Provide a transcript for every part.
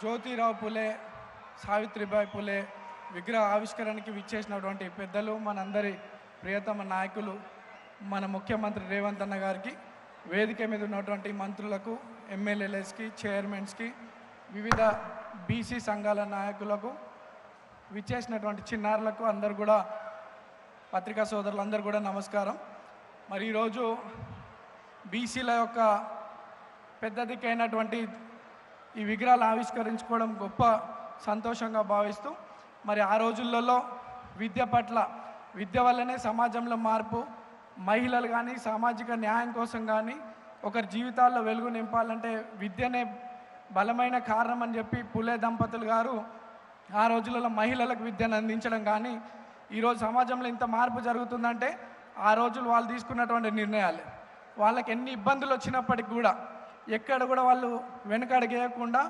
జ్యోతిరావు పులే, సావిత్రిబాయి పులే విగ్రహ ఆవిష్కరణకి విచ్చేసినటువంటి పెద్దలు, మనందరి ప్రియతమ నాయకులు, మన ముఖ్యమంత్రి రేవంత్ అన్న గారికి, వేదిక మీద ఉన్నటువంటి మంత్రులకు, ఎమ్మెల్యేలకి, చైర్మన్స్కి, వివిధ బీసీ సంఘాల నాయకులకు, విచ్చేసినటువంటి చిన్నారులకు అందరు కూడా, పత్రికా సోదరులందరూ కూడా నమస్కారం. మరి ఈరోజు బీసీల యొక్క పెద్ద దిక్కైనటువంటి ఈ విగ్రహాలు ఆవిష్కరించుకోవడం గొప్ప సంతోషంగా భావిస్తూ, మరి ఆ రోజులలో విద్య పట్ల, విద్య వల్లనే సమాజంలో మార్పు, మహిళలు కానీ సామాజిక న్యాయం కోసం కానీ ఒకరి జీవితాల్లో వెలుగు నింపాలంటే విద్యనే బలమైన కారణం అని చెప్పి పులే దంపతులు గారు ఆ రోజులలో మహిళలకు విద్యను అందించడం కానీ, ఈరోజు సమాజంలో ఇంత మార్పు జరుగుతుందంటే ఆ రోజులు వాళ్ళు తీసుకున్నటువంటి నిర్ణయాలే. వాళ్ళకి ఎన్ని ఇబ్బందులు వచ్చినప్పటికి కూడా ఎక్కడ కూడా వాళ్ళు వెనకడుగేయకుండా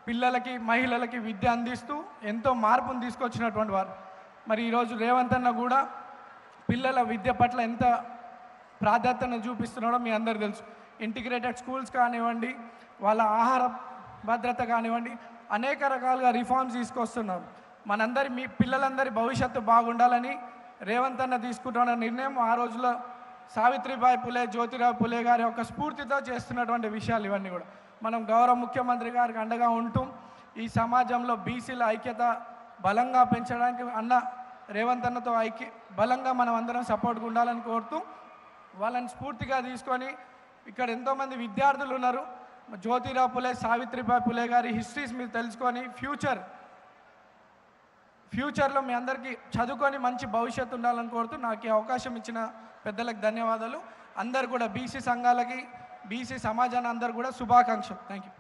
పిల్లలకి, మహిళలకి విద్య అందిస్తూ ఎంతో మార్పును తీసుకొచ్చినటువంటి వారు. మరి ఈరోజు రేవంత్ అన్న కూడా పిల్లల విద్య పట్ల ఎంత ప్రాధాన్యతను చూపిస్తున్నాడో మీ అందరు తెలుసు. ఇంటిగ్రేటెడ్ స్కూల్స్ కానివ్వండి, వాళ్ళ ఆహార భద్రత కానివ్వండి, అనేక రకాలుగా రిఫార్మ్స్ తీసుకొస్తున్నారు. మనందరి, మీ పిల్లలందరి భవిష్యత్తు బాగుండాలని రేవంత్ అన్న తీసుకుంటున్న నిర్ణయం ఆ రోజుల్లో సావిత్రిబాయి పులే, జ్యోతిరావు పులే గారి యొక్క స్ఫూర్తితో చేస్తున్నటువంటి విషయాలు ఇవన్నీ కూడా. మనం గౌరవ ముఖ్యమంత్రి గారికి అండగా ఉంటూ ఈ సమాజంలో బీసీల ఐక్యత బలంగా పెంచడానికి అన్న రేవంత్ అన్నతో బలంగా మనం అందరం సపోర్ట్గా ఉండాలని కోరుతూ, వాళ్ళని స్ఫూర్తిగా తీసుకొని ఇక్కడ ఎంతోమంది విద్యార్థులు ఉన్నారు. జ్యోతిరావు పులే, సావిత్రిబాయి పులే గారి హిస్టరీస్ మీరు తెలుసుకొని ఫ్యూచర్లో మీ అందరికీ చదువుకొని మంచి భవిష్యత్తు ఉండాలని కోరుతూ నాకు ఈ అవకాశం ఇచ్చిన పెద్దలకు ధన్యవాదాలు. అందరు కూడా బీసీ సంఘాలకి, బీసీ సమాజాన్ని అందరు కూడా శుభాకాంక్షలు. Thank you.